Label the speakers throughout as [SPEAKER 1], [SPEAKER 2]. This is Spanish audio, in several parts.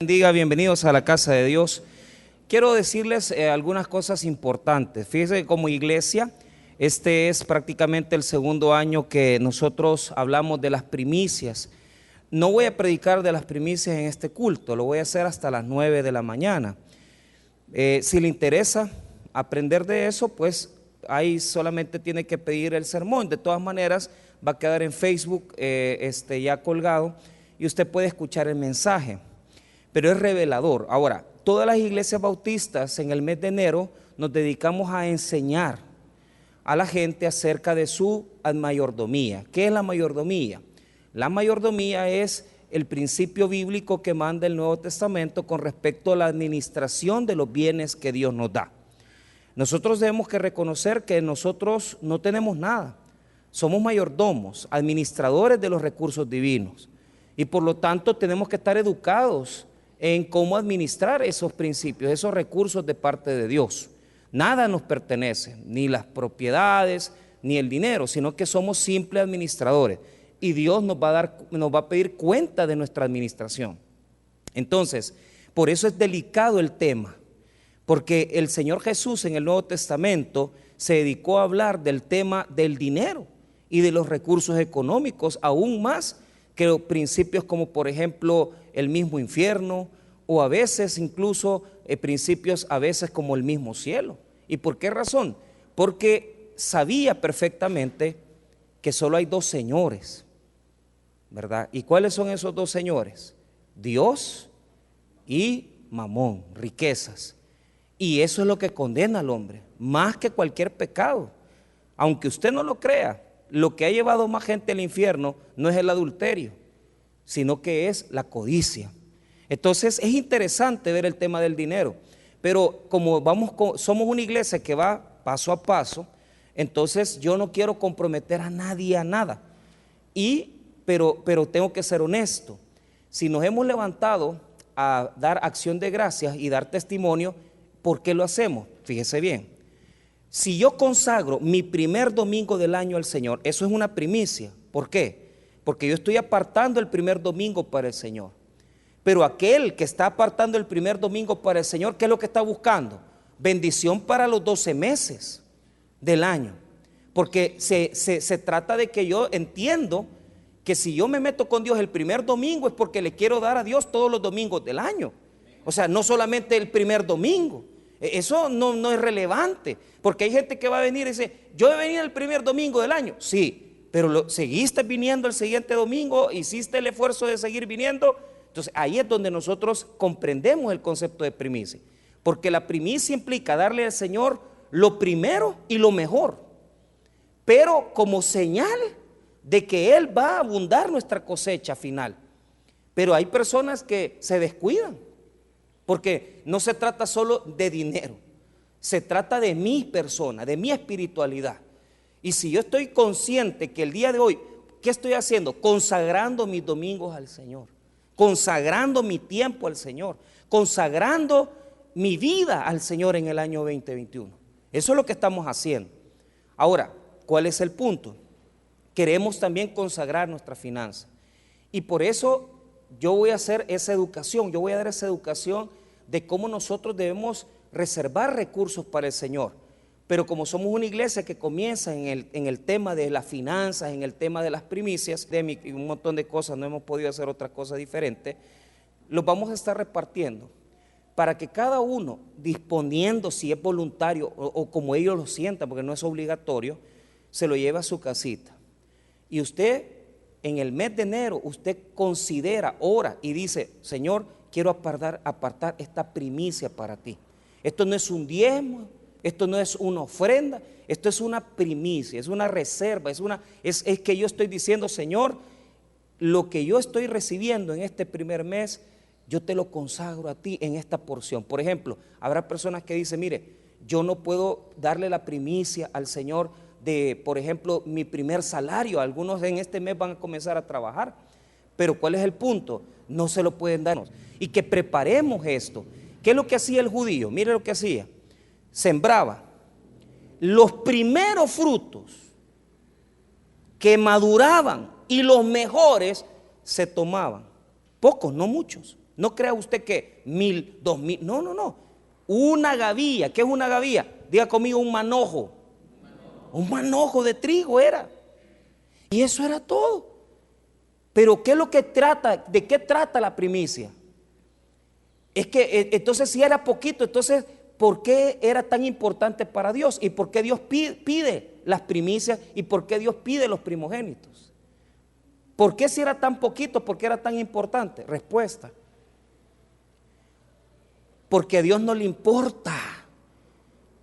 [SPEAKER 1] Bendiga, bienvenidos a la casa de Dios. Quiero decirles algunas cosas importantes. Fíjense que como iglesia, este es prácticamente el segundo año que nosotros hablamos de las primicias. No voy a predicar de las primicias en este culto, lo voy a hacer hasta las 9 de la mañana. Si le interesa aprender de eso, pues ahí solamente tiene que pedir el sermón. De todas maneras, va a quedar en Facebook ya colgado y usted puede escuchar el mensaje. Pero es revelador. Ahora, todas las iglesias bautistas en el mes de enero nos dedicamos a enseñar a la gente acerca de su mayordomía. ¿Qué es la mayordomía? La mayordomía es el principio bíblico que manda el Nuevo Testamento con respecto a la administración de los bienes que Dios nos da. Nosotros debemos que reconocer que nosotros no tenemos nada. Somos mayordomos, administradores de los recursos divinos. Y por lo tanto tenemos que estar educados en cómo administrar esos principios, esos recursos de parte de Dios. Nada nos pertenece, ni las propiedades, ni el dinero, sino que somos simples administradores. Y Dios nos va a pedir cuenta de nuestra administración. Entonces, por eso es delicado el tema, porque el Señor Jesús en el Nuevo Testamento se dedicó a hablar del tema del dinero y de los recursos económicos, aún más que los principios como por ejemplo el mismo infierno o a veces incluso principios a veces como el mismo cielo. ¿Y por qué razón? Porque sabía perfectamente que solo hay dos señores, ¿verdad? ¿Y cuáles son esos dos señores? Dios y Mamón, riquezas. Y eso es lo que condena al hombre, más que cualquier pecado. Aunque usted no lo crea, lo que ha llevado más gente al infierno no es el adulterio, sino que es la codicia. Entonces es interesante ver el tema del dinero, pero como somos una iglesia que va paso a paso, entonces yo no quiero comprometer a nadie a nada, pero tengo que ser honesto. Si nos hemos levantado a dar acción de gracias y dar testimonio, ¿por qué lo hacemos? Fíjese bien. Si yo consagro mi primer domingo del año al Señor, eso es una primicia. ¿Por qué? Porque yo estoy apartando el primer domingo para el Señor. Pero aquel que está apartando el primer domingo para el Señor, ¿qué es lo que está buscando? Bendición para los 12 meses del año. Porque se trata de que yo entiendo que si yo me meto con Dios el primer domingo es porque le quiero dar a Dios todos los domingos del año. O sea, no solamente el primer domingo. Eso no es relevante, porque hay gente que va a venir y dice, yo he venido el primer domingo del año. Sí, pero seguiste viniendo el siguiente domingo, hiciste el esfuerzo de seguir viniendo. Entonces ahí es donde nosotros comprendemos el concepto de primicia, porque la primicia implica darle al Señor lo primero y lo mejor, pero como señal de que Él va a abundar nuestra cosecha final. Pero hay personas que se descuidan, porque no se trata solo de dinero, se trata de mi persona, de mi espiritualidad. Y si yo estoy consciente que el día de hoy, ¿qué estoy haciendo? Consagrando mis domingos al Señor, consagrando mi tiempo al Señor, consagrando mi vida al Señor en el año 2021. Eso es lo que estamos haciendo. Ahora, ¿cuál es el punto? Queremos también consagrar nuestra finanza. Y por eso yo voy a hacer esa educación, yo voy a dar esa educación de cómo nosotros debemos reservar recursos para el Señor. Pero como somos una iglesia que comienza en el tema de las finanzas, en el tema de las primicias, y un montón de cosas, no hemos podido hacer otra cosa diferente, los vamos a estar repartiendo para que cada uno, disponiendo si es voluntario o como ellos lo sientan, porque no es obligatorio, se lo lleve a su casita. Y usted, en el mes de enero, usted considera, ora y dice, Señor, quiero apartar esta primicia para ti. Esto no es un diezmo, esto no es una ofrenda, esto es una primicia, es una reserva, es que yo estoy diciendo, Señor, lo que yo estoy recibiendo en este primer mes, yo te lo consagro a ti en esta porción. Por ejemplo, habrá personas que dicen, mire, yo no puedo darle la primicia al Señor de, por ejemplo, mi primer salario. Algunos en este mes van a comenzar a trabajar, pero ¿cuál es el punto? No se lo pueden darnos. Y que preparemos esto. ¿Qué es lo que hacía el judío? Mire lo que hacía. Sembraba los primeros frutos que maduraban y los mejores se tomaban. Pocos, no muchos, No crea usted que 1,000, 2,000, no, no, no. Una gavilla. ¿Qué es una gavilla? Diga conmigo, un manojo. Un manojo de trigo era. Y eso era todo. Pero ¿qué es lo que trata? ¿De qué trata la primicia? Es que entonces si era poquito, entonces ¿por qué era tan importante para Dios? ¿Y por qué Dios pide las primicias? ¿Y por qué Dios pide los primogénitos? ¿Por qué si era tan poquito? ¿Por qué era tan importante? Respuesta: porque a Dios no le importa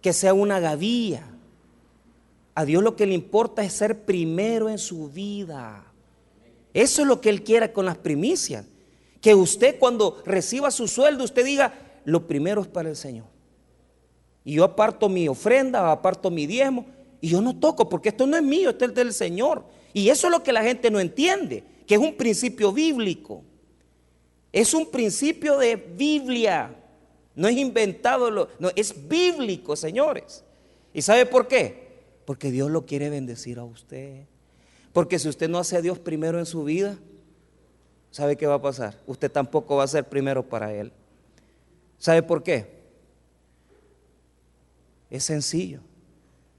[SPEAKER 1] que sea una gavilla. A Dios lo que le importa es ser primero en su vida. Eso es lo que Él quiere con las primicias. Que usted, cuando reciba su sueldo, usted diga: lo primero es para el Señor. Y yo aparto mi ofrenda, aparto mi diezmo, y yo no toco, porque esto no es mío, esto es del Señor. Y eso es lo que la gente no entiende, que es un principio bíblico. Es un principio de Biblia. No es inventado, no, es bíblico, señores. ¿Y sabe por qué? Porque Dios lo quiere bendecir a usted. Porque si usted no hace a Dios primero en su vida, ¿sabe qué va a pasar? Usted tampoco va a ser primero para Él. ¿Sabe por qué? Es sencillo.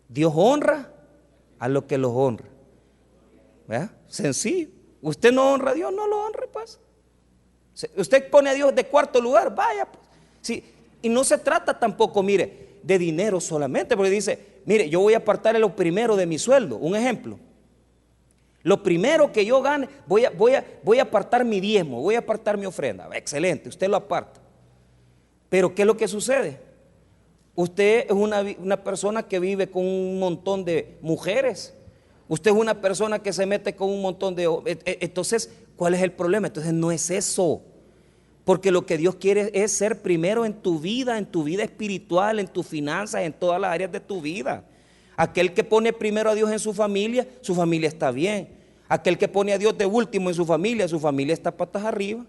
[SPEAKER 1] Dios honra a los que los honra. ¿Verdad? Sencillo. Usted no honra a Dios, no lo honre, pues. Usted pone a Dios de cuarto lugar, vaya, pues. Sí. Y no se trata tampoco, mire, de dinero solamente, porque dice: mire, yo voy a apartar lo primero de mi sueldo. Un ejemplo: lo primero que yo gane, voy a apartar mi diezmo, voy a apartar mi ofrenda. Excelente, usted lo aparta. Pero ¿qué es lo que sucede? Usted es una persona que vive con un montón de mujeres. Usted es una persona que se mete con un montón de... Entonces, ¿cuál es el problema? Entonces no es eso. Porque lo que Dios quiere es ser primero en tu vida espiritual, en tus finanzas, en todas las áreas de tu vida. Aquel que pone primero a Dios en su familia está bien. Aquel que pone a Dios de último en su familia está patas arriba.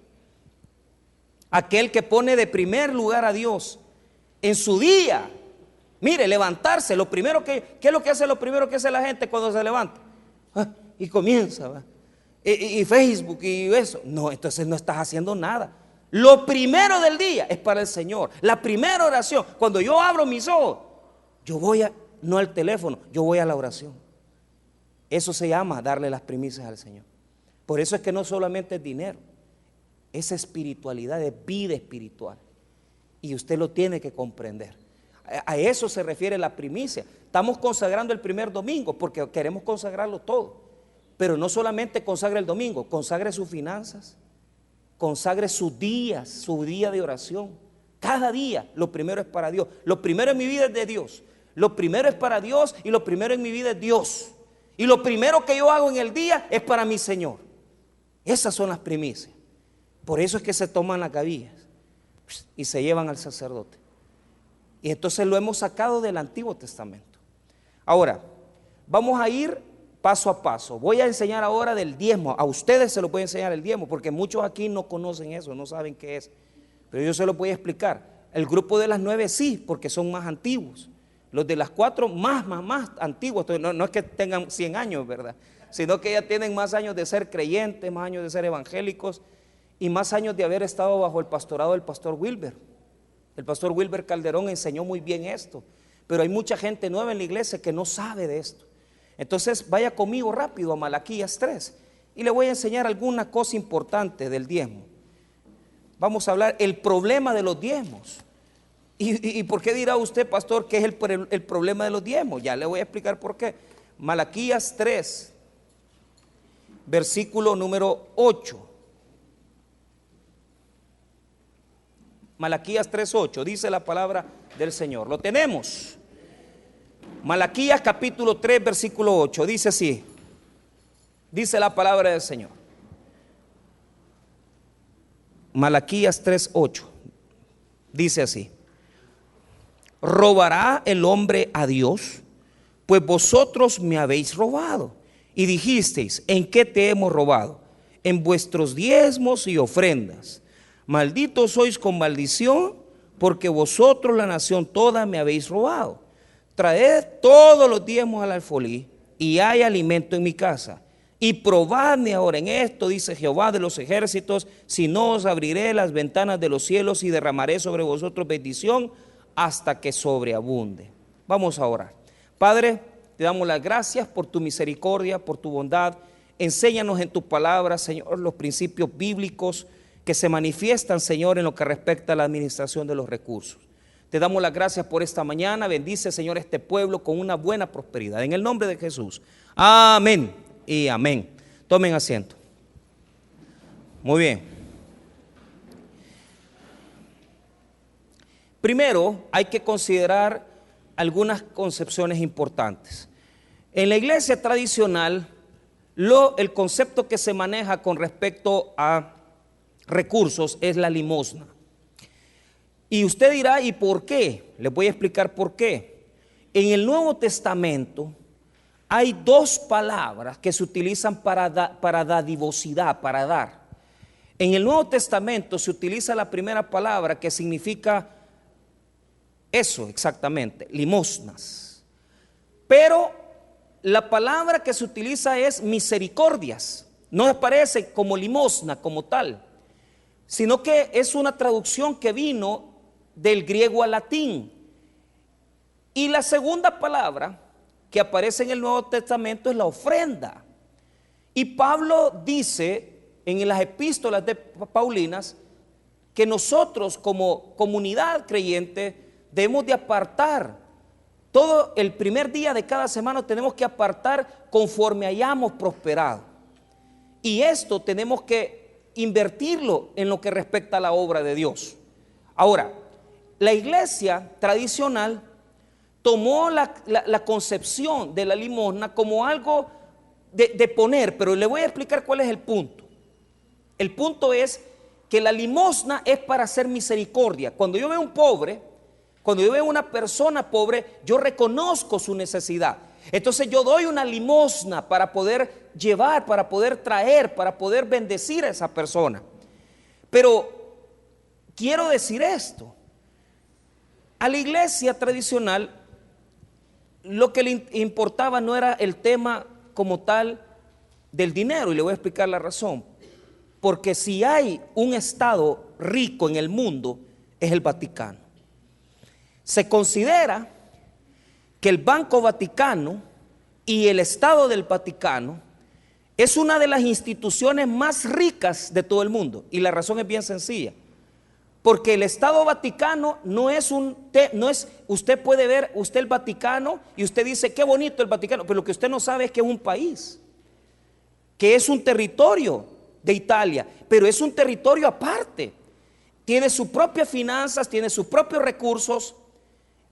[SPEAKER 1] Aquel que pone de primer lugar a Dios en su día, mire, levantarse, ¿qué es lo que hace lo primero que hace la gente cuando se levanta? Y comienza, ¿va? Y Facebook y eso. No, entonces no estás haciendo nada. Lo primero del día es para el Señor. La primera oración, cuando yo abro mis ojos, yo voy no al teléfono, yo voy a la oración. Eso se llama darle las primicias al Señor. Por eso es que no solamente es dinero, es espiritualidad, es vida espiritual. Y usted lo tiene que comprender. A eso se refiere la primicia. Estamos consagrando el primer domingo porque queremos consagrarlo todo. Pero no solamente consagre el domingo, consagre sus finanzas, consagre sus días, su día de oración. Cada día lo primero es para Dios. Lo primero en mi vida es de Dios. Lo primero es para Dios y lo primero en mi vida es Dios. Y lo primero que yo hago en el día es para mi Señor. Esas son las primicias. Por eso es que se toman las gavillas y se llevan al sacerdote. Y entonces lo hemos sacado del Antiguo Testamento. Ahora, vamos a ir paso a paso. Voy a enseñar ahora del diezmo. A ustedes se lo voy a enseñar el diezmo, porque muchos aquí no conocen eso, no saben qué es. Pero yo se lo voy a explicar. El grupo de las 9 sí, porque son más antiguos. Los de las 4 más antiguos. No es que tengan 100 años, ¿verdad? Sino que ya tienen más años de ser creyentes, más años de ser evangélicos y más años de haber estado bajo el pastorado del pastor Wilber. El pastor Wilber Calderón enseñó muy bien esto, pero hay mucha gente nueva en la iglesia que no sabe de esto. Entonces vaya conmigo rápido a Malaquías 3 y le voy a enseñar alguna cosa importante del diezmo. Vamos a hablar el problema de los diezmos. ¿Y por qué dirá usted, pastor, que es el problema de los diezmos? Ya le voy a explicar por qué. Malaquías 3, versículo número 8. Malaquías 3:8, dice la palabra del Señor. Lo tenemos. Malaquías capítulo 3, versículo 8, dice así. Dice la palabra del Señor. Malaquías 3:8, dice así: ¿robará el hombre a Dios? Pues vosotros me habéis robado. Y dijisteis: ¿en qué te hemos robado? En vuestros diezmos y ofrendas. Malditos sois con maldición, porque vosotros, la nación toda, me habéis robado. Traed todos los diezmos al alfolí, y hay alimento en mi casa. Y probadme ahora en esto, dice Jehová de los ejércitos, si no os abriré las ventanas de los cielos y derramaré sobre vosotros bendición hasta que sobreabunde. Vamos a orar. Padre, te damos las gracias por tu misericordia, por tu bondad. Enséñanos en tu palabra, Señor, los principios bíblicos que se manifiestan, Señor, en lo que respecta a la administración de los recursos. Te damos las gracias por esta mañana. Bendice, Señor, este pueblo con una buena prosperidad. En el nombre de Jesús. Amén y amén. Tomen asiento. Muy bien. Primero hay que considerar algunas concepciones importantes. En la iglesia tradicional, el concepto que se maneja con respecto a recursos es la limosna. Y usted dirá, ¿y por qué? Les voy a explicar por qué. En el Nuevo Testamento hay dos palabras que se utilizan para dadivosidad, para dar. En el Nuevo Testamento se utiliza la primera palabra que significa eso exactamente, limosnas. Pero la palabra que se utiliza es misericordias. No aparece como limosna como tal, sino que es una traducción que vino del griego al latín. Y la segunda palabra que aparece en el Nuevo Testamento es la ofrenda. Y Pablo dice en las epístolas de Paulinas que nosotros como comunidad creyente debemos de apartar todo el primer día de cada semana, tenemos que apartar conforme hayamos prosperado. Y esto tenemos que invertirlo en lo que respecta a la obra de Dios. Ahora, la iglesia tradicional tomó la concepción de la limosna como algo de poner, pero le voy a explicar cuál es el punto. El punto es que la limosna es para hacer misericordia. Cuando yo veo un pobre, cuando yo veo una persona pobre, yo reconozco su necesidad. Entonces yo doy una limosna para poder llevar, para poder traer, para poder bendecir a esa persona. Pero quiero decir esto. A la iglesia tradicional lo que le importaba no era el tema como tal del dinero, y le voy a explicar la razón. Porque si hay un estado rico en el mundo, es el Vaticano. Se considera que el Banco Vaticano y el Estado del Vaticano es una de las instituciones más ricas de todo el mundo. Y la razón es bien sencilla. Porque el Estado Vaticano no es usted puede ver, usted el Vaticano, y usted dice, qué bonito el Vaticano, pero lo que usted no sabe es que es un país, que es un territorio de Italia, pero es un territorio aparte. Tiene sus propias finanzas, tiene sus propios recursos.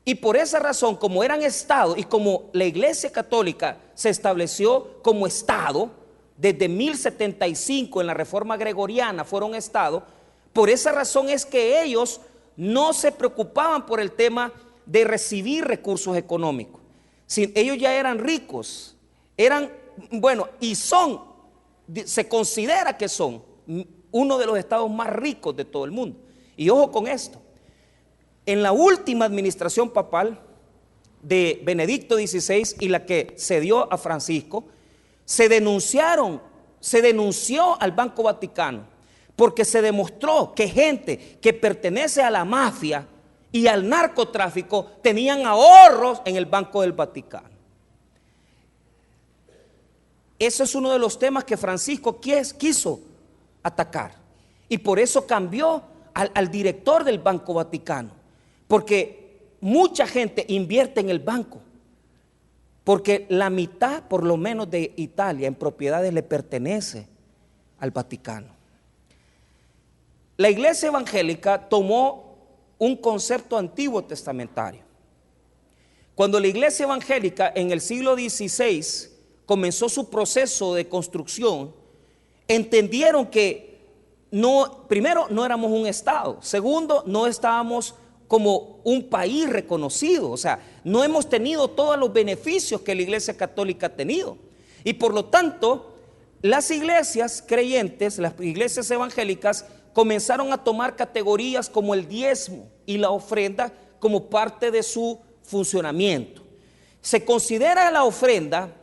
[SPEAKER 1] Y por esa razón, como eran Estado y como la Iglesia Católica se estableció como Estado, desde 1075 en la Reforma Gregoriana fueron Estado, por esa razón es que ellos no se preocupaban por el tema de recibir recursos económicos. Ellos ya eran ricos, se considera que son uno de los estados más ricos de todo el mundo. Y ojo con esto. En la última administración papal de Benedicto XVI y la que se dio a Francisco, se denunció al Banco Vaticano porque se demostró que gente que pertenece a la mafia y al narcotráfico tenían ahorros en el Banco del Vaticano. Ese es uno de los temas que Francisco quiso atacar, y por eso cambió al director del Banco Vaticano. Porque mucha gente invierte en el banco, porque la mitad por lo menos de Italia en propiedades le pertenece al Vaticano. La iglesia evangélica tomó un concepto antiguo testamentario. Cuando la iglesia evangélica en el siglo XVI comenzó su proceso de construcción, entendieron que primero no éramos un estado, segundo no estábamos como un país reconocido, o sea, no hemos tenido todos los beneficios que la iglesia católica ha tenido, y por lo tanto las iglesias creyentes, las iglesias evangélicas comenzaron a tomar categorías como el diezmo y la ofrenda como parte de su funcionamiento. Se considera la ofrenda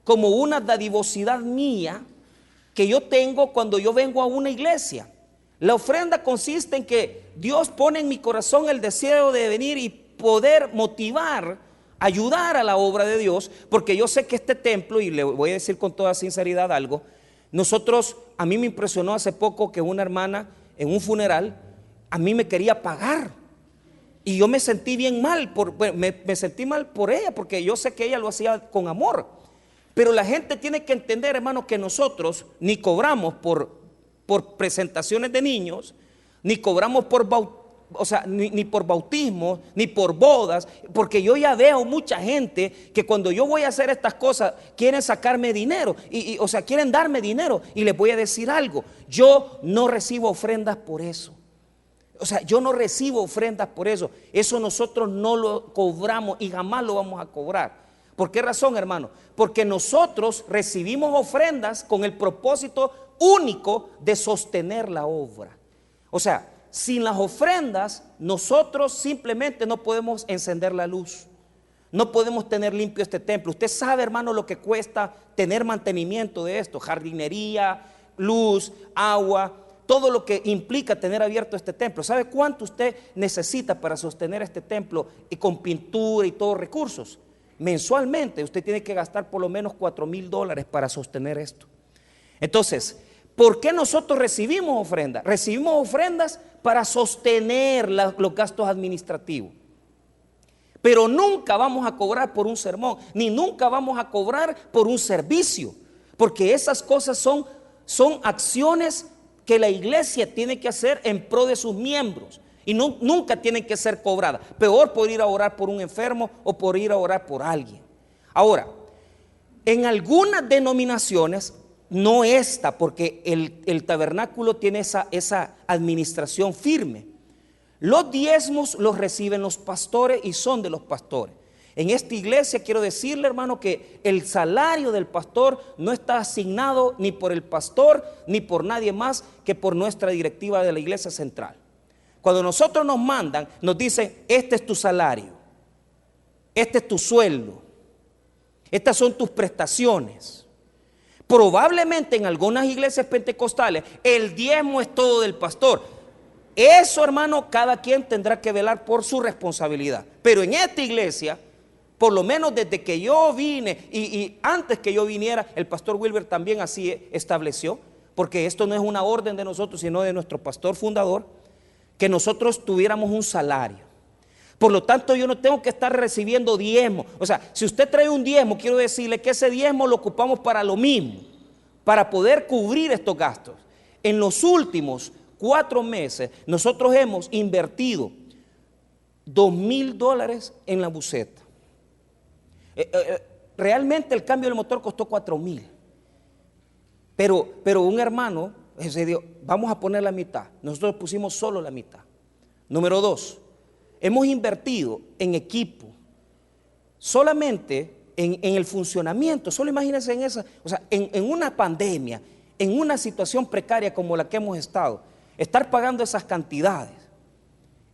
[SPEAKER 1] como una dadivosidad mía que yo tengo cuando yo vengo a una iglesia. La ofrenda consiste en que Dios pone en mi corazón el deseo de venir y poder motivar, ayudar a la obra de Dios, porque yo sé que este templo, y le voy a decir con toda sinceridad algo, a mí me impresionó hace poco que una hermana en un funeral, a mí me quería pagar, y yo me sentí bien mal, me sentí mal por ella, porque yo sé que ella lo hacía con amor, pero la gente tiene que entender, hermano, que nosotros ni cobramos por presentaciones de niños, ni cobramos ni por bautismo, ni por bodas, porque yo ya veo mucha gente que cuando yo voy a hacer estas cosas quieren sacarme dinero, quieren darme dinero, y les voy a decir algo, yo no recibo ofrendas por eso. Yo no recibo ofrendas por eso. Eso nosotros no lo cobramos y jamás lo vamos a cobrar. ¿Por qué razón, hermano? Porque nosotros recibimos ofrendas con el propósito único de sostener la obra. Sin las ofrendas, nosotros simplemente no podemos encender la luz. No podemos tener limpio este templo. Usted sabe, hermano, lo que cuesta tener mantenimiento de esto: jardinería, luz, agua, todo lo que implica tener abierto este templo. ¿Sabe cuánto usted necesita para sostener este templo y con pintura y todos recursos? Mensualmente usted tiene que gastar por lo menos $4,000 para sostener esto. Entonces, ¿por qué nosotros recibimos ofrendas? Recibimos ofrendas para sostener los gastos administrativos. Pero nunca vamos a cobrar por un sermón, ni nunca vamos a cobrar por un servicio, porque esas cosas son acciones que la iglesia tiene que hacer en pro de sus miembros. Y nunca tienen que ser cobradas. Peor por ir a orar por un enfermo o por ir a orar por alguien. Ahora, en algunas denominaciones, no esta, porque el tabernáculo tiene esa administración firme. Los diezmos los reciben los pastores y son de los pastores. En esta iglesia quiero decirle, hermano, que el salario del pastor no está asignado ni por el pastor ni por nadie más que por nuestra directiva de la iglesia central. Cuando nosotros nos mandan, nos dicen: este es tu salario, este es tu sueldo, estas son tus prestaciones. Probablemente en algunas iglesias pentecostales el diezmo es todo del pastor. Eso, hermano, cada quien tendrá que velar por su responsabilidad. Pero en esta iglesia, por lo menos desde que yo vine y antes que yo viniera, el pastor Wilber también así estableció, porque esto no es una orden de nosotros, sino de nuestro pastor fundador, que nosotros tuviéramos un salario. Por lo tanto, yo no tengo que estar recibiendo diezmo. Si usted trae un diezmo, quiero decirle que ese diezmo lo ocupamos para lo mismo, para poder cubrir estos gastos. En los últimos 4 meses, nosotros hemos invertido $2,000 en la buseta. Realmente el cambio del motor costó $4,000. Pero un hermano se dijo: vamos a poner la mitad. Nosotros pusimos solo la mitad. Número 2, hemos invertido en equipo, solamente en el funcionamiento. Solo imagínense en una pandemia, en una situación precaria como la que hemos estado, estar pagando esas cantidades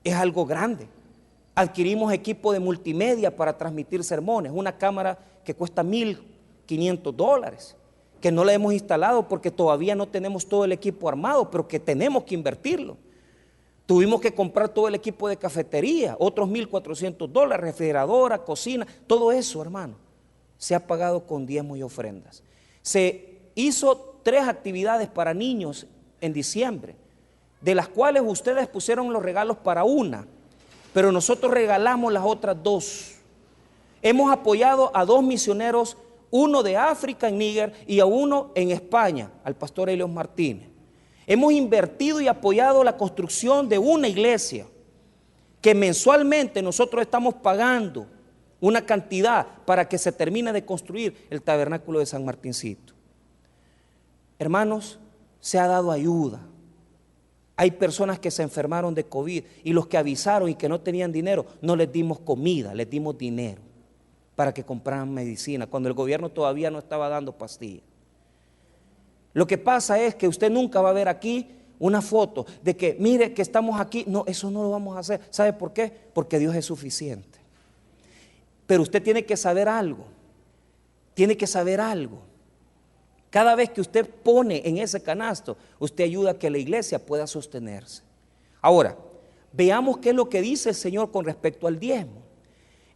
[SPEAKER 1] es algo grande. Adquirimos equipo de multimedia para transmitir sermones, una cámara que cuesta $1,500, que no la hemos instalado porque todavía no tenemos todo el equipo armado, pero que tenemos que invertirlo. Tuvimos que comprar todo el equipo de cafetería, otros $1,400, refrigeradora, cocina, todo eso, hermano, se ha pagado con diezmos y ofrendas. Se hizo 3 actividades para niños en diciembre, de las cuales ustedes pusieron los regalos para una, pero nosotros regalamos las otras 2. Hemos apoyado a 2 misioneros, uno de África en Níger y a uno en España, al pastor Helios Martínez. Hemos invertido y apoyado la construcción de una iglesia que mensualmente nosotros estamos pagando una cantidad para que se termine de construir el tabernáculo de San Martincito. Hermanos, se ha dado ayuda. Hay personas que se enfermaron de COVID y los que avisaron y que no tenían dinero, no les dimos comida, les dimos dinero para que compraran medicina, cuando el gobierno todavía no estaba dando pastillas. Lo que pasa es que usted nunca va a ver aquí una foto de que mire que estamos aquí. No, eso no lo vamos a hacer. ¿Sabe por qué? Porque Dios es suficiente. Pero usted tiene que saber algo. tiene que saber algo. Cada vez que usted pone en ese canasto, usted ayuda a que la iglesia pueda sostenerse. Ahora, veamos qué es lo que dice el Señor con respecto al diezmo.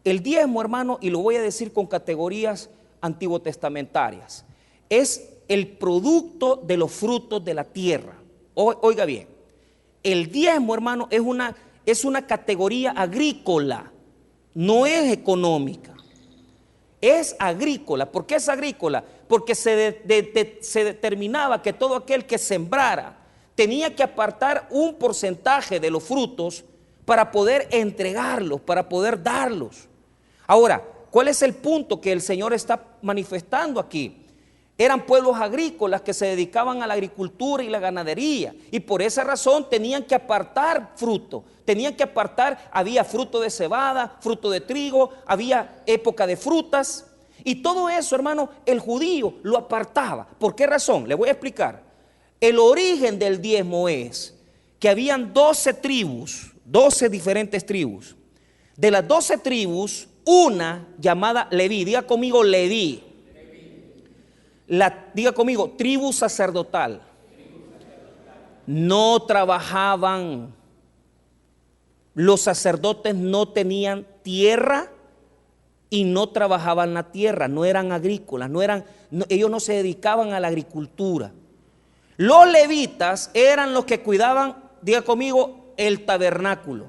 [SPEAKER 1] El diezmo, hermano, y lo voy a decir con categorías antiguotestamentarias, es el producto de los frutos de la tierra. Oiga bien, el diezmo, hermano, es una categoría agrícola, no es económica. Es agrícola. ¿Por qué es agrícola? Porque se determinaba que todo aquel que sembrara tenía que apartar un porcentaje de los frutos para poder entregarlos, para poder darlos. Ahora, ¿cuál es el punto que el Señor está manifestando aquí? Eran pueblos agrícolas que se dedicaban a la agricultura y la ganadería, y por esa razón tenían que apartar fruto, había fruto de cebada, fruto de trigo, había época de frutas, y todo eso, hermano, el judío lo apartaba. ¿Por qué razón? Le voy a explicar. El origen del diezmo es que habían 12 tribus, 12 diferentes tribus. De las 12 tribus, una llamada Leví, diga conmigo Leví. Diga conmigo, tribu sacerdotal. No trabajaban. Los sacerdotes no tenían tierra y no trabajaban la tierra, no eran agrícolas, ellos no se dedicaban a la agricultura. Los levitas eran los que cuidaban, diga conmigo, el tabernáculo.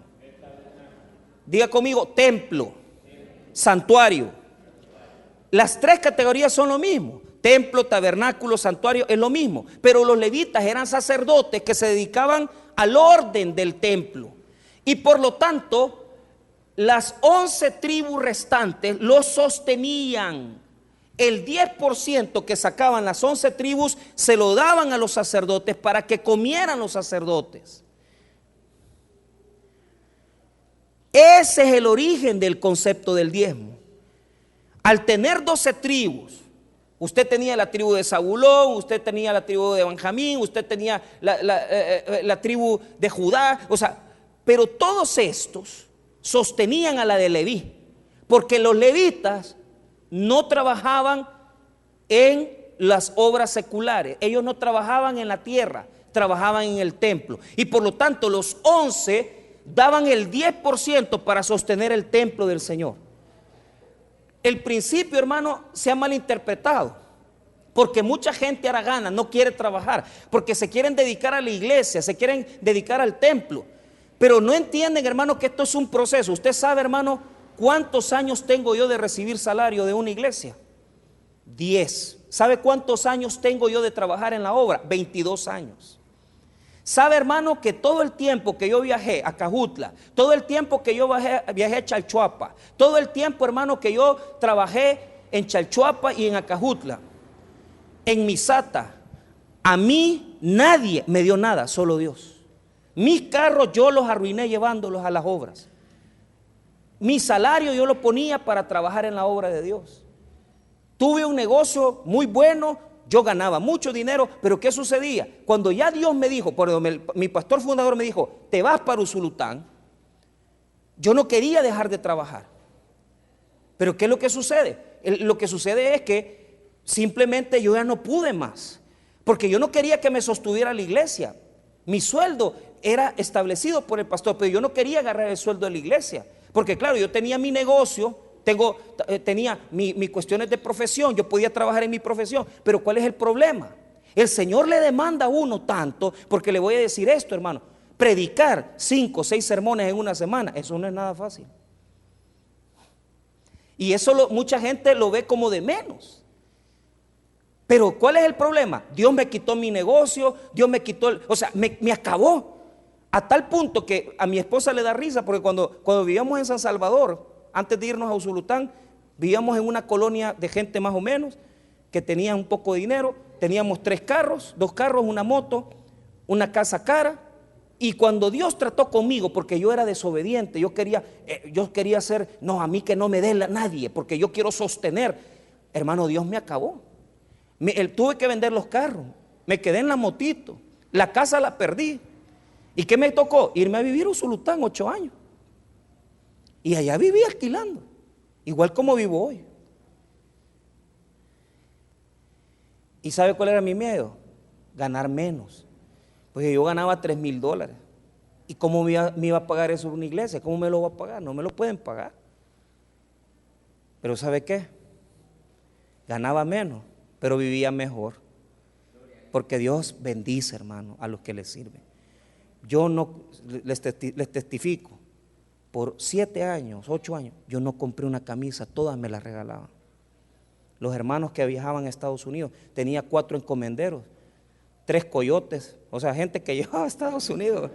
[SPEAKER 1] Diga conmigo, templo, santuario. Las tres categorías son lo mismo. Templo, tabernáculo, santuario, es lo mismo. Pero los levitas eran sacerdotes que se dedicaban al orden del templo. Y por lo tanto, las 11 tribus restantes los sostenían. El 10% que sacaban las 11 tribus se lo daban a los sacerdotes para que comieran los sacerdotes. Ese es el origen del concepto del diezmo. Al tener 12 tribus, usted tenía la tribu de Zabulón, usted tenía la tribu de Benjamín, usted tenía la tribu de Judá, pero todos estos sostenían a la de Leví, porque los levitas no trabajaban en las obras seculares, ellos no trabajaban en la tierra, trabajaban en el templo, y por lo tanto los 11 daban el 10% para sostener el templo del Señor. El principio, hermano, se ha malinterpretado, porque mucha gente haragana no quiere trabajar, porque se quieren dedicar a la iglesia, se quieren dedicar al templo, pero no entienden, hermano, que esto es un proceso. Usted sabe, hermano, ¿cuántos años tengo yo de recibir salario de una iglesia? 10. ¿Sabe cuántos años tengo yo de trabajar en la obra? 22 años. ¿Sabe, hermano, que todo el tiempo que yo viajé a Cajutla, todo el tiempo que yo viajé a Chalchuapa, todo el tiempo, hermano, que yo trabajé en Chalchuapa y en Acajutla, en Misata, a mí nadie me dio nada, solo Dios? Mis carros yo los arruiné llevándolos a las obras. Mi salario yo lo ponía para trabajar en la obra de Dios. Tuve un negocio muy bueno, yo ganaba mucho dinero, pero ¿qué sucedía? Cuando ya Dios me dijo, mi pastor fundador me dijo, te vas para Usulután, yo no quería dejar de trabajar. Pero ¿qué es lo que sucede? Lo que sucede es que simplemente yo ya no pude más, porque yo no quería que me sostuviera la iglesia. Mi sueldo era establecido por el pastor, pero yo no quería agarrar el sueldo de la iglesia, porque claro, yo tenía mi negocio, tenía mis cuestiones de profesión, yo podía trabajar en mi profesión, pero ¿cuál es el problema? El Señor le demanda a uno tanto, porque le voy a decir esto, hermano, predicar 5 o 6 sermones en una semana, eso no es nada fácil. Y eso mucha gente lo ve como de menos. Pero ¿cuál es el problema? Dios me quitó mi negocio, Dios me quitó, me acabó. A tal punto que a mi esposa le da risa, porque cuando vivíamos en San Salvador, antes de irnos a Usulután, vivíamos en una colonia de gente más o menos, que tenía un poco de dinero, teníamos 3 carros, 2 carros, una moto, una casa cara, y cuando Dios trató conmigo, porque yo era desobediente, yo quería hacer, no, a mí que no me dé nadie, porque yo quiero sostener, hermano, Dios me acabó. Tuve que vender los carros, me quedé en la motito, la casa la perdí. ¿Y qué me tocó? Irme a vivir a Usulután 8 años. Y allá viví alquilando, igual como vivo hoy. ¿Y sabe cuál era mi miedo? Ganar menos. Porque yo ganaba $3,000. ¿Y cómo me iba a pagar eso una iglesia? ¿Cómo me lo va a pagar? No me lo pueden pagar. Pero ¿sabe qué? Ganaba menos, pero vivía mejor. Porque Dios bendice, hermano, a los que le sirven. Yo no, les testifico, por 7 años, 8 años, yo no compré una camisa, todas me las regalaban. Los hermanos que viajaban a Estados Unidos, tenía 4 encomenderos, 3 coyotes, o sea, gente que llevaba a Estados Unidos.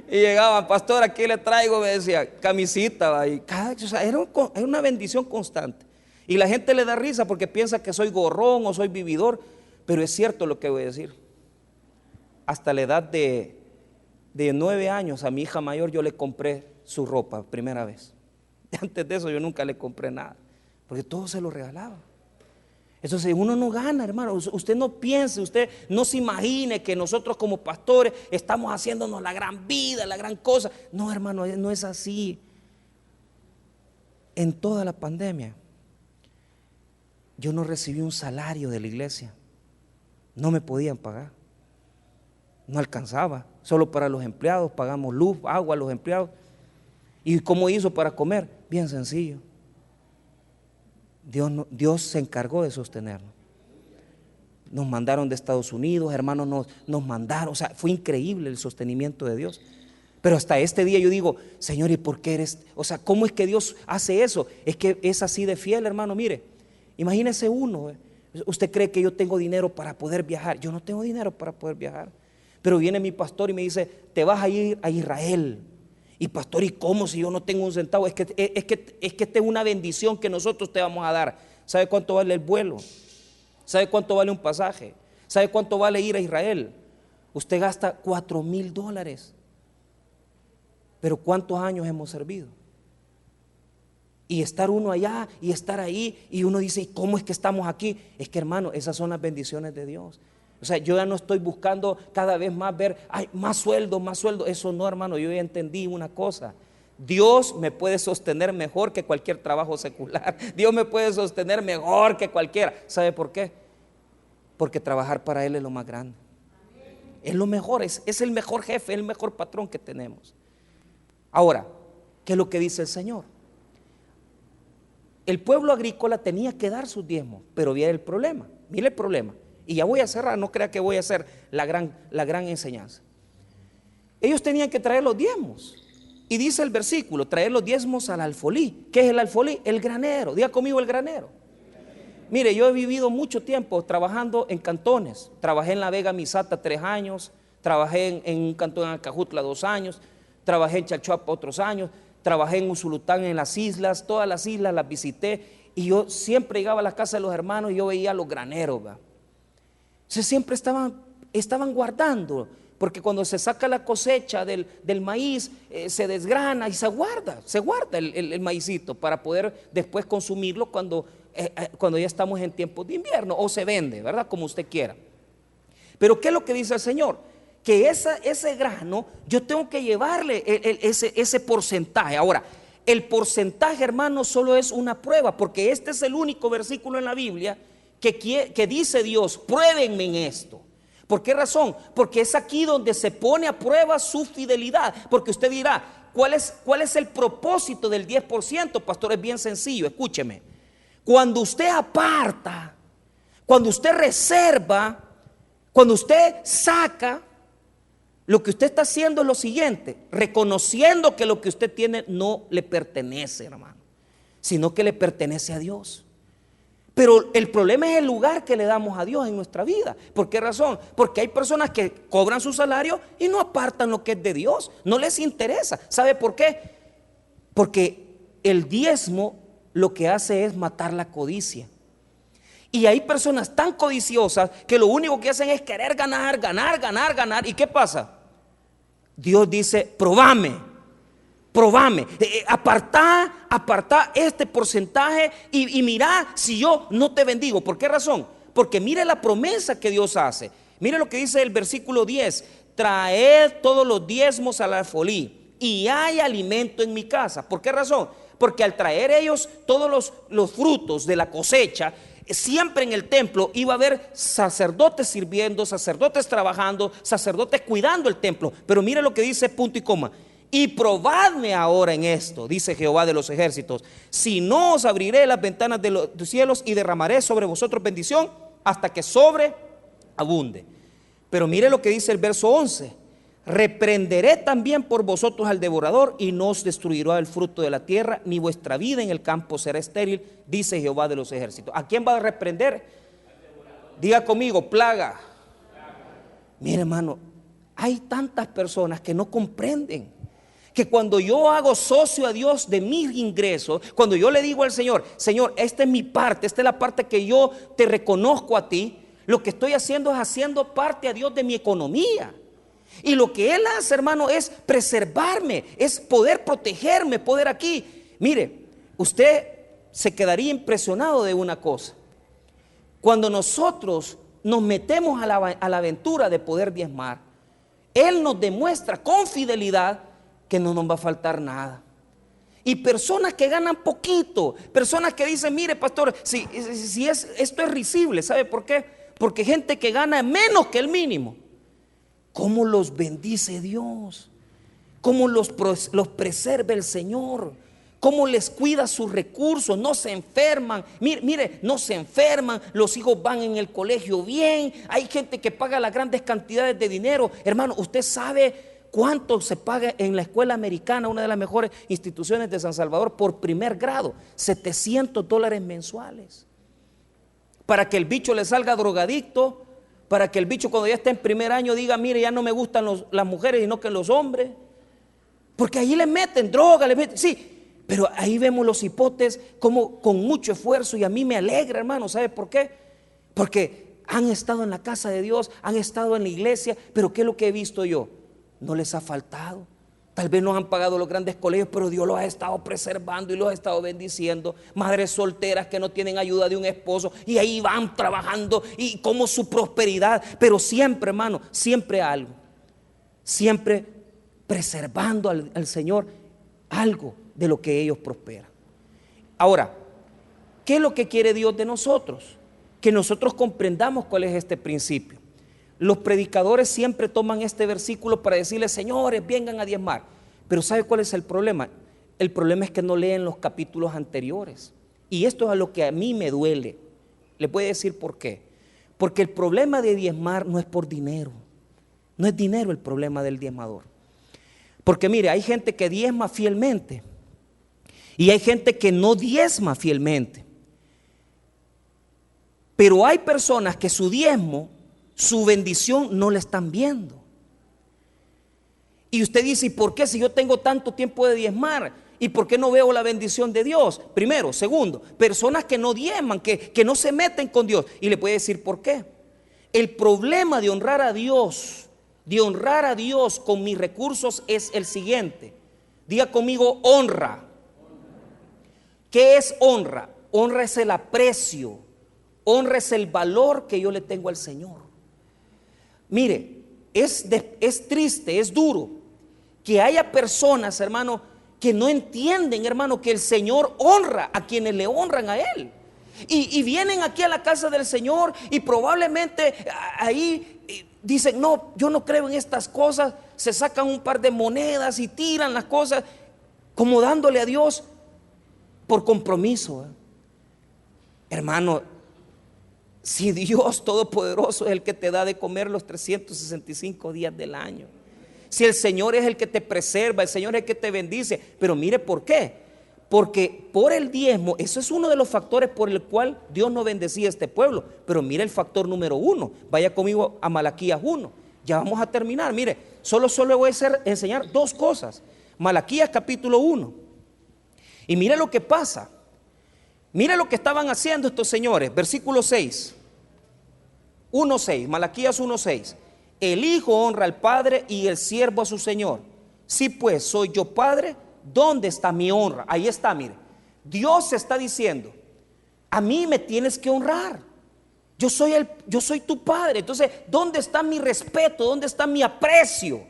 [SPEAKER 1] Y llegaban, pastor, aquí le traigo, me decía, camisita, y o sea, era una bendición constante. Y la gente le da risa porque piensa que soy gorrón o soy vividor, pero es cierto lo que voy a decir. Hasta la edad de 9 años a mi hija mayor yo le compré su ropa, primera vez. Antes de eso yo nunca le compré nada, porque todo se lo regalaba. Entonces uno no gana, hermano. Usted no piense, usted no se imagine que nosotros como pastores estamos haciéndonos la gran vida, la gran cosa. No, hermano, no es así. En toda la pandemia yo no recibí un salario de la iglesia. No me podían pagar. No alcanzaba. Solo para los empleados pagamos luz, agua a los empleados. ¿Y cómo hizo para comer? Bien sencillo. Dios se encargó de sostenernos. Nos mandaron de Estados Unidos, hermanos nos mandaron, o sea, fue increíble el sostenimiento de Dios. Pero hasta este día yo digo, Señor, ¿y por qué eres? O sea, ¿cómo es que Dios hace eso? Es que es así de fiel, hermano. Mire, imagínese uno, usted cree que yo tengo dinero para poder viajar. Yo no tengo dinero para poder viajar. Pero viene mi pastor y me dice, te vas a ir a Israel. Y pastor, ¿y cómo si yo no tengo un centavo? Es que esta es una bendición que nosotros te vamos a dar. ¿Sabe cuánto vale el vuelo? ¿Sabe cuánto vale un pasaje? ¿Sabe cuánto vale ir a Israel? Usted gasta $4,000. Pero ¿cuántos años hemos servido? Y estar uno allá y estar ahí, y uno dice, ¿y cómo es que estamos aquí? Es que, hermano, esas son las bendiciones de Dios. O sea, yo ya no estoy buscando cada vez más ver, ay, más sueldo, más sueldo. Eso no, hermano, yo ya entendí una cosa. Dios me puede sostener mejor que cualquier trabajo secular. Dios me puede sostener mejor que cualquiera. ¿Sabe por qué? Porque trabajar para Él es lo más grande. Es lo mejor, es el mejor jefe, es el mejor patrón que tenemos. Ahora, ¿qué es lo que dice el Señor? El pueblo agrícola tenía que dar sus diezmos, pero viene el problema. Mire el problema. Y ya voy a cerrar, no crea que voy a hacer la gran enseñanza. Ellos tenían que traer los diezmos. Y dice el versículo, traer los diezmos al alfolí. ¿Qué es el alfolí? El granero. Diga conmigo, el granero. Mire, yo he vivido mucho tiempo trabajando en cantones. Trabajé en La Vega Misata 3 años, trabajé en un cantón en Acajutla 2 años, trabajé en Chalchuapa otros años, trabajé en Usulután, en las islas, todas las islas las visité. Y yo siempre llegaba a la casa de los hermanos y yo veía los graneros, ¿va? Siempre estaban guardando, porque cuando se saca la cosecha del maíz, se desgrana y se guarda el maicito para poder después consumirlo cuando ya estamos en tiempos de invierno, o se vende, ¿verdad? Como usted quiera. Pero ¿qué es lo que dice el Señor? Que ese grano yo tengo que llevarle ese porcentaje. Ahora, el porcentaje, hermano, solo es una prueba, porque este es el único versículo en la Biblia que dice Dios, pruébenme en esto. ¿Por qué razón? Porque es aquí donde se pone a prueba su fidelidad. Porque usted dirá, ¿cuál es el propósito del 10%? Pastor, es bien sencillo, escúcheme. Cuando usted aparta, cuando usted reserva, cuando usted saca, lo que usted está haciendo es lo siguiente, reconociendo que lo que usted tiene no le pertenece, hermano, sino que le pertenece a Dios. Pero el problema es el lugar que le damos a Dios en nuestra vida. ¿Por qué razón? Porque hay personas que cobran su salario y no apartan lo que es de Dios. No les interesa. ¿Sabe por qué? Porque el diezmo lo que hace es matar la codicia. Y hay personas tan codiciosas que lo único que hacen es querer ganar. ¿Y qué pasa? Dios dice, probame, apartá este porcentaje y mirá si yo no te bendigo. ¿Por qué razón? Porque mire la promesa que Dios hace. Mire lo que dice el versículo 10, traed todos los diezmos al alfolí y hay alimento en mi casa. ¿Por qué razón? Porque al traer ellos todos los frutos de la cosecha, siempre en el templo iba a haber sacerdotes sirviendo, sacerdotes trabajando, sacerdotes cuidando el templo. Pero mire lo que dice punto y coma: y probadme ahora en esto, dice Jehová de los ejércitos, si no os abriré las ventanas de los cielos y derramaré sobre vosotros bendición hasta que sobreabunde. Pero mire lo que dice el verso 11: reprenderé también por vosotros al devorador, y no os destruirá el fruto de la tierra, ni vuestra vida en el campo será estéril, dice Jehová de los ejércitos. ¿A quién va a reprender? Diga conmigo: plaga. Mire, hermano, hay tantas personas que no comprenden que cuando yo hago socio a Dios de mis ingresos, cuando yo le digo al Señor: Señor, esta es mi parte, esta es la parte que yo te reconozco a ti, lo que estoy haciendo es haciendo parte a Dios de mi economía. Y lo que Él hace, hermano, es preservarme, es poder protegerme, poder aquí. Mire, usted se quedaría impresionado de una cosa: cuando nosotros nos metemos a la aventura de poder diezmar, Él nos demuestra con fidelidad que no nos va a faltar nada. Y personas que ganan poquito, personas que dicen: mire, pastor, esto es risible. ¿Sabe por qué? Porque gente que gana menos que el mínimo, ¿cómo los bendice Dios? ¿Cómo los preserva el Señor? ¿Cómo les cuida sus recursos? No se enferman. Mire, no se enferman. Los hijos van en el colegio bien. Hay gente que paga las grandes cantidades de dinero. Hermano, usted sabe cuánto se paga en la escuela americana, una de las mejores instituciones de San Salvador, por primer grado: $700 mensuales. Para que el bicho le salga drogadicto, para que el bicho cuando ya está en primer año diga: mire, ya no me gustan las mujeres sino que los hombres. Porque ahí le meten droga, sí. Pero ahí vemos los hipotes como con mucho esfuerzo, y a mí me alegra, hermano. ¿Sabe por qué? Porque han estado en la casa de Dios, han estado en la iglesia. Pero ¿qué es lo que he visto yo? No les ha faltado. Tal vez no han pagado los grandes colegios, pero Dios los ha estado preservando y los ha estado bendiciendo. Madres solteras que no tienen ayuda de un esposo y ahí van trabajando, y como su prosperidad. Pero siempre, hermano, siempre algo, siempre preservando al Señor algo de lo que ellos prosperan. Ahora, ¿qué es lo que quiere Dios de nosotros? Que nosotros comprendamos cuál es este principio. Los predicadores siempre toman este versículo para decirles: señores, vengan a diezmar. Pero ¿sabe cuál es el problema? El problema es que no leen los capítulos anteriores. Y esto es a lo que a mí me duele. Les voy a decir por qué. Porque el problema de diezmar no es por dinero. No es dinero el problema del diezmador. Porque mire, hay gente que diezma fielmente y hay gente que no diezma fielmente. Pero hay personas que su diezmo, su bendición, no la están viendo. Y usted dice: ¿y por qué, si yo tengo tanto tiempo de diezmar? ¿Y por qué no veo la bendición de Dios? Primero. Segundo, personas que no diezman, que no se meten con Dios. Y le puede decir por qué. El problema de honrar a Dios con mis recursos es el siguiente. Diga conmigo: honra. ¿Qué es honra? Honra es el aprecio, honra es el valor que yo le tengo al Señor. Mire, es triste, es duro que haya personas, hermano, que no entienden, hermano, que el Señor honra a quienes le honran a Él. Y vienen aquí a la casa del Señor y probablemente ahí dicen: no, yo no creo en estas cosas. Se sacan un par de monedas y tiran las cosas como dándole a Dios por compromiso. Hermano, si Dios Todopoderoso es el que te da de comer los 365 días del año, si el Señor es el que te preserva, el Señor es el que te bendice. Pero mire por qué. Porque por el diezmo, eso es uno de los factores por el cual Dios no bendecía a este pueblo. Pero mire el factor número 1. Vaya conmigo a Malaquías 1. Ya vamos a terminar. Mire, solo voy a enseñar 2 cosas. Malaquías capítulo 1. Y mire lo que pasa. Mire lo que estaban haciendo estos señores. Versículo 6. 1:6. Malaquías 1:6. El hijo honra al padre y el siervo a su señor. Si pues soy yo padre, ¿dónde está mi honra? Ahí está, mire. Dios está diciendo: a mí me tienes que honrar. Yo soy tu padre. Entonces, ¿dónde está mi respeto? ¿Dónde está mi aprecio?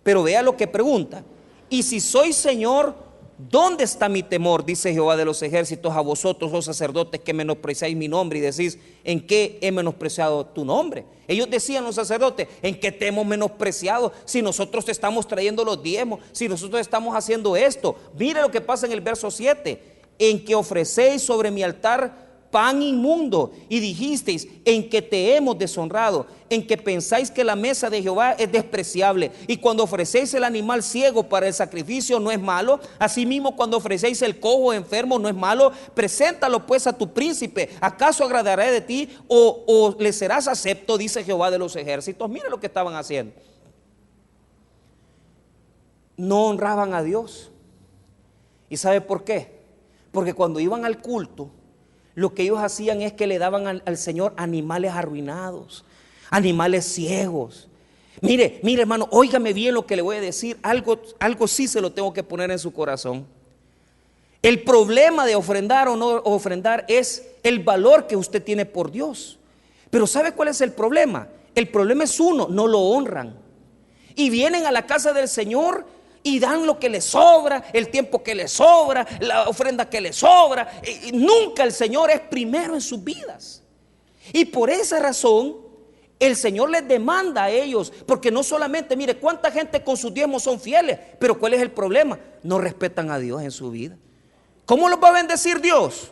[SPEAKER 1] Pero vea lo que pregunta: y si soy Señor, ¿dónde está mi temor? Dice Jehová de los ejércitos a vosotros, oh sacerdotes, que menospreciáis mi nombre y decís, ¿en qué he menospreciado tu nombre? Ellos decían, los sacerdotes, ¿en qué te hemos menospreciado? Si nosotros te estamos trayendo los diezmos, si nosotros estamos haciendo esto. Mire lo que pasa en el verso 7, en que ofrecéis sobre mi altar pan inmundo, y dijisteis, en que te hemos deshonrado, en que pensáis que la mesa de Jehová es despreciable, y cuando ofrecéis el animal ciego para el sacrificio no es malo, asimismo cuando ofrecéis el cojo enfermo no es malo, preséntalo pues a tu príncipe, ¿acaso agradará de ti o le serás acepto? Dice Jehová de los ejércitos. Mire lo que estaban haciendo. No honraban a Dios. ¿Y sabe por qué? Porque cuando iban al culto, lo que ellos hacían es que le daban al Señor animales arruinados, animales ciegos. Mire hermano, óigame bien lo que le voy a decir, algo sí se lo tengo que poner en su corazón. El problema de ofrendar o no ofrendar es el valor que usted tiene por Dios. Pero ¿sabe cuál es el problema? El problema es uno, no lo honran. Y vienen a la casa del Señor y dan lo que les sobra, el tiempo que les sobra, la ofrenda que les sobra. Y nunca el Señor es primero en sus vidas. Y por esa razón el Señor les demanda a ellos, porque no solamente, mire, cuánta gente con sus diezmos son fieles, pero ¿cuál es el problema? No respetan a Dios en su vida. ¿Cómo los va a bendecir Dios?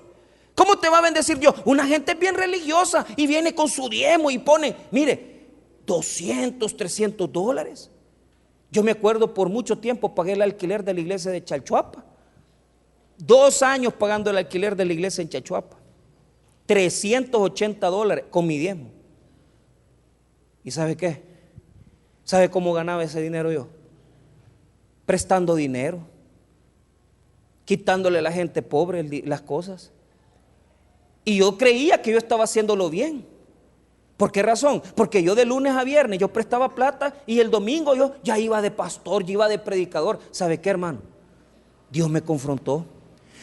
[SPEAKER 1] ¿Cómo te va a bendecir Dios? Una gente bien religiosa y viene con su diezmo y pone, mire, $200, $300. Yo me acuerdo, por mucho tiempo pagué el alquiler de la iglesia de Chalchuapa. 2 años pagando el alquiler de la iglesia en Chalchuapa. $380 con mi diezmo. ¿Y sabe qué? ¿Sabe cómo ganaba ese dinero yo? Prestando dinero, quitándole a la gente pobre las cosas. Y yo creía que yo estaba haciéndolo bien. ¿Por qué razón? Porque yo de lunes a viernes yo prestaba plata y el domingo yo ya iba de pastor, yo iba de predicador. ¿Sabe qué, hermano? Dios me confrontó.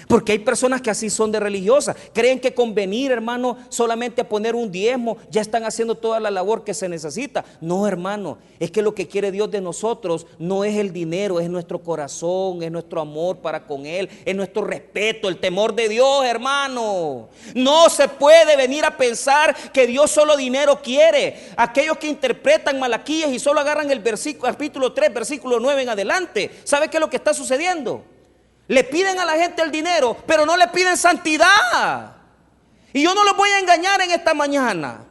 [SPEAKER 1] Porque hay personas que así son de religiosas. Creen que con venir, hermano, solamente a poner un diezmo ya están haciendo toda la labor que se necesita. No, hermano, es que lo que quiere Dios de nosotros no es el dinero, es nuestro corazón, es nuestro amor para con Él, es nuestro respeto, el temor de Dios, hermano. No se puede venir a pensar que Dios solo dinero quiere. Aquellos que interpretan Malaquías y solo agarran el capítulo 3, versículo 9 en adelante, ¿sabe qué es lo que está sucediendo? Le piden a la gente el dinero, pero no le piden santidad. Y yo no los voy a engañar en esta mañana.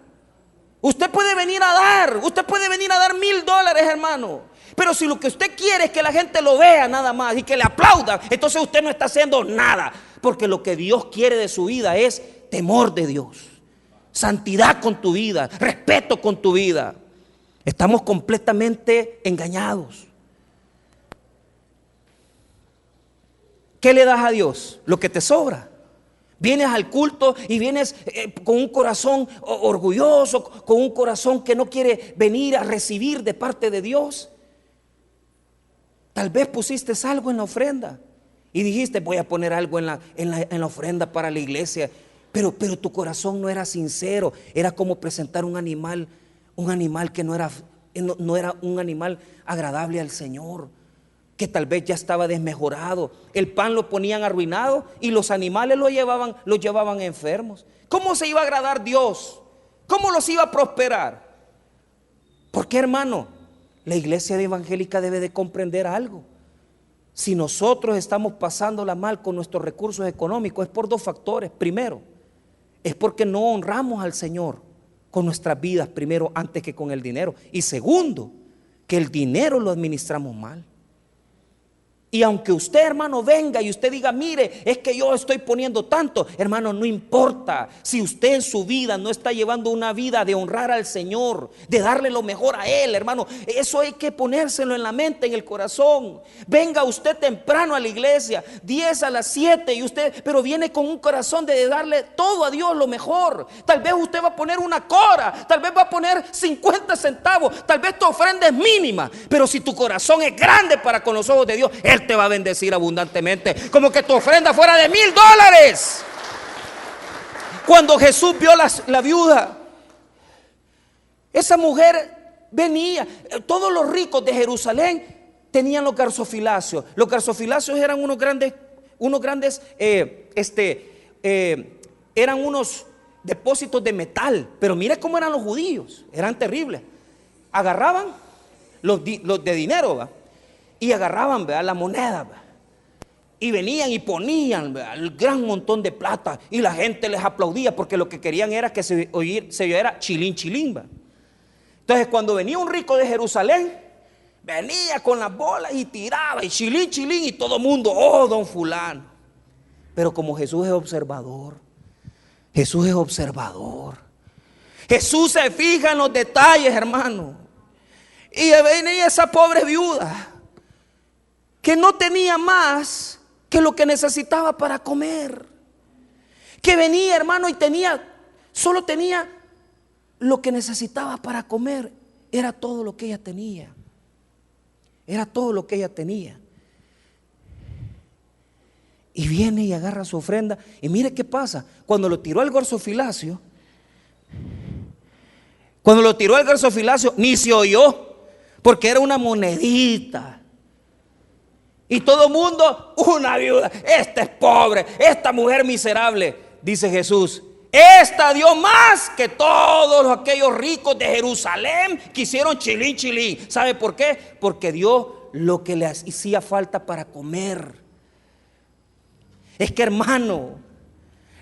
[SPEAKER 1] Usted puede venir a dar $1,000, hermano. Pero si lo que usted quiere es que la gente lo vea nada más y que le aplaudan, entonces usted no está haciendo nada. Porque lo que Dios quiere de su vida es temor de Dios, santidad con tu vida, respeto con tu vida. Estamos completamente engañados. ¿Qué le das a Dios? Lo que te sobra. Vienes al culto y vienes con un corazón orgulloso, con un corazón que no quiere venir a recibir de parte de Dios. Tal vez pusiste algo en la ofrenda y dijiste, voy a poner algo en la ofrenda para la iglesia, pero tu corazón no era sincero. Era como presentar un animal que no era un animal agradable al Señor, que tal vez ya estaba desmejorado. El pan lo ponían arruinado y los animales lo llevaban enfermos. ¿Cómo se iba a agradar Dios? ¿Cómo los iba a prosperar? Porque, hermano, la iglesia evangélica debe de comprender algo. Si nosotros estamos pasándola mal con nuestros recursos económicos, es por 2 factores. Primero, es porque no honramos al Señor con nuestras vidas primero antes que con el dinero. Y segundo, que el dinero lo administramos mal. Y aunque usted, hermano, venga y usted diga, mire, es que yo estoy poniendo tanto, hermano, no importa. Si usted en su vida no está llevando una vida de honrar al Señor, de darle lo mejor a Él, hermano, eso hay que ponérselo en la mente, en el corazón. Venga usted temprano a la iglesia, 10 a las 7, y usted, pero viene con un corazón de darle todo a Dios, lo mejor. Tal vez usted va a poner una cora, tal vez va a poner 50 centavos, tal vez tu ofrenda es mínima, pero si tu corazón es grande para con los ojos de Dios, Él te va a bendecir abundantemente, como que tu ofrenda fuera de $1,000. Cuando Jesús vio la viuda, esa mujer venía, todos los ricos de Jerusalén tenían los garzofilacios. Los garzofilacios eran eran unos depósitos de metal. Pero mire cómo eran los judíos, eran terribles. Agarraban los de dinero, ¿va? Y agarraban, ¿va?, la moneda, ¿va? Y venían y ponían, ¿va?, el gran montón de plata, y la gente les aplaudía porque lo que querían era que se oyera chilín, chilín, ¿va? Entonces cuando venía un rico de Jerusalén, venía con las bolas y tiraba y chilín, chilín, y todo el mundo, oh, don fulano. Pero como Jesús es observador, Jesús es observador, Jesús se fija en los detalles, hermano. Y venía esa pobre viuda que no tenía más que lo que necesitaba para comer, que venía, hermano, y solo tenía lo que necesitaba para comer. Era todo lo que ella tenía. Era todo lo que ella tenía. Y viene y agarra su ofrenda. Y mire qué pasa. Cuando lo tiró al garzofilacio, ni se oyó, porque era una monedita. Y todo el mundo, una viuda, esta es pobre, esta mujer miserable. Dice Jesús, esta dio más que todos aquellos ricos de Jerusalén que hicieron chilín, chilín. ¿Sabe por qué? Porque dio lo que le hacía falta para comer. Es que, hermano,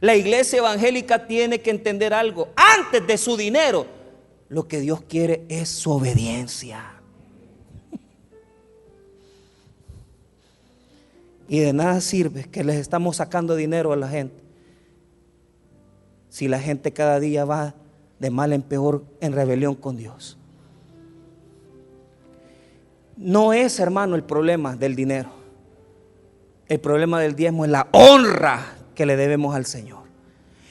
[SPEAKER 1] la iglesia evangélica tiene que entender algo. Antes de su dinero, lo que Dios quiere es su obediencia. Y de nada sirve que les estamos sacando dinero a la gente si la gente cada día va de mal en peor en rebelión con Dios. No es, hermano, el problema del dinero. El problema del diezmo es la honra que le debemos al Señor.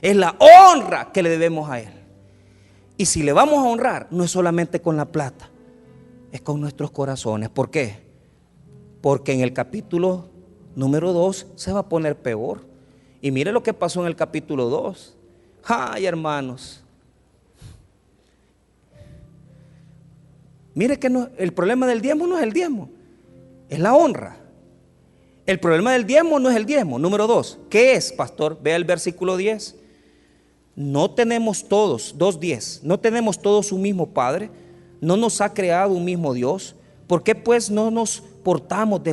[SPEAKER 1] Es la honra que le debemos a Él. Y si le vamos a honrar, no es solamente con la plata, es con nuestros corazones. ¿Por qué? Porque en el capítulo número 2 se va a poner peor. Y mire lo que pasó en el capítulo 2. Ay, hermanos, mire que el problema del diezmo no es el diezmo, es la honra. El problema del diezmo no es el diezmo. Número 2, ¿qué es, pastor? Vea el versículo 10. No tenemos todos, 2:10, no tenemos todos un mismo Padre, no nos ha creado un mismo Dios. ¿Por qué pues nos portamos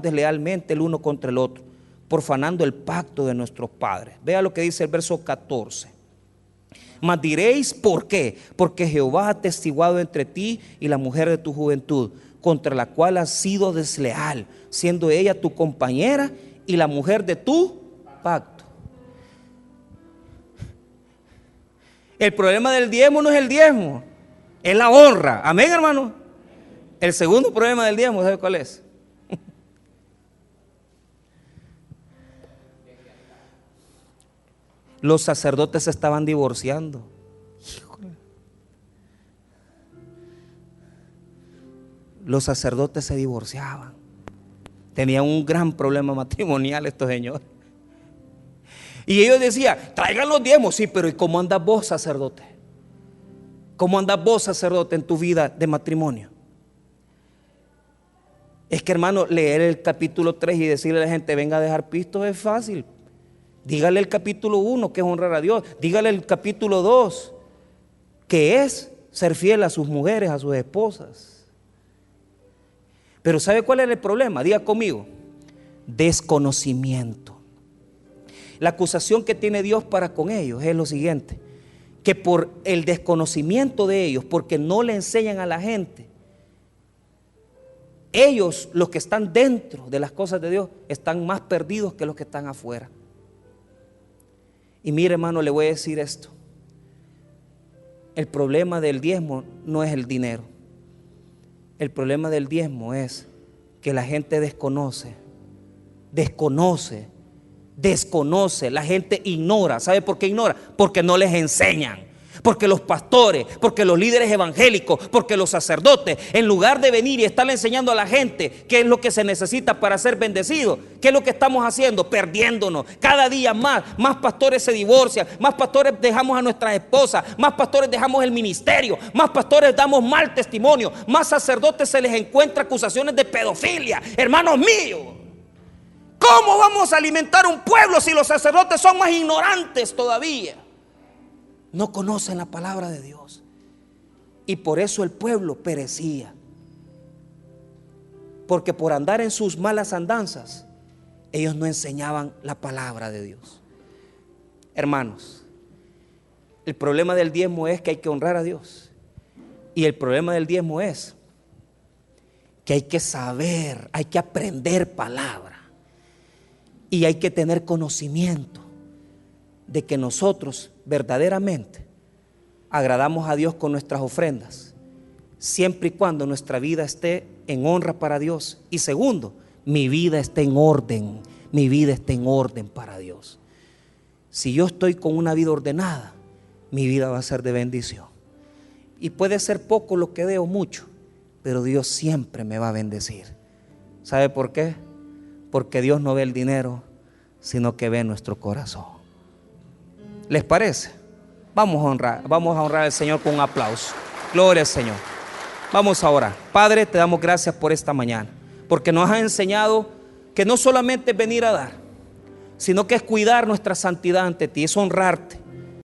[SPEAKER 1] deslealmente el uno contra el otro, profanando el pacto de nuestros padres? Vea lo que dice el verso 14. Mas diréis, ¿por qué? Porque Jehová ha testiguado entre ti y la mujer de tu juventud, contra la cual has sido desleal, siendo ella tu compañera y la mujer de tu pacto. El problema del diezmo no es el diezmo, es la honra. Amén, hermano. El segundo problema del diezmo, ¿sabe cuál es? Los sacerdotes se estaban divorciando. Híjole. Los sacerdotes se divorciaban. Tenían un gran problema matrimonial estos señores. Y ellos decían, traigan los diezmos. Sí, pero ¿y cómo andas vos, sacerdote? ¿Cómo andas vos, sacerdote, en tu vida de matrimonio? Es que, hermano, leer el capítulo 3 y decirle a la gente, venga a dejar pistos, es fácil. Dígale el capítulo 1, que es honrar a Dios. Dígale el capítulo 2, que es ser fiel a sus mujeres, a sus esposas. Pero ¿sabe cuál es el problema? Diga conmigo, desconocimiento. La acusación que tiene Dios para con ellos es lo siguiente, que por el desconocimiento de ellos, porque no le enseñan a la gente, ellos, los que están dentro de las cosas de Dios, están más perdidos que los que están afuera. Y mire, hermano, le voy a decir esto. El problema del diezmo no es el dinero. El problema del diezmo es que la gente desconoce. La gente ignora. ¿Sabe por qué ignora? Porque no les enseñan. Porque los pastores, porque los líderes evangélicos, porque los sacerdotes, en lugar de venir y estarle enseñando a la gente qué es lo que se necesita para ser bendecido, ¿qué es lo que estamos haciendo? Perdiéndonos. Cada día más pastores se divorcian, más pastores dejamos a nuestras esposas, más pastores dejamos el ministerio, más pastores damos mal testimonio, más sacerdotes se les encuentra acusaciones de pedofilia. Hermanos míos, ¿cómo vamos a alimentar un pueblo si los sacerdotes son más ignorantes todavía? No conocen la palabra de Dios. Y por eso el pueblo perecía. Porque por andar en sus malas andanzas, ellos no enseñaban la palabra de Dios. Hermanos, el problema del diezmo es que hay que honrar a Dios. Y el problema del diezmo es que hay que saber, hay que aprender palabra. Y hay que tener conocimiento de que nosotros verdaderamente agradamos a Dios con nuestras ofrendas, siempre y cuando nuestra vida esté en honra para Dios. Y segundo, mi vida esté en orden, mi vida esté en orden para Dios. Si yo estoy con una vida ordenada, mi vida va a ser de bendición. Y puede ser poco lo que dé o mucho, pero Dios siempre me va a bendecir. ¿Sabe por qué? Porque Dios no ve el dinero, sino que ve nuestro corazón. ¿Les parece? Vamos a honrar al Señor con un aplauso. Gloria al Señor. Vamos a orar. Padre, te damos gracias por esta mañana, porque nos has enseñado que no solamente es venir a dar, sino que es cuidar nuestra santidad ante ti, es honrarte.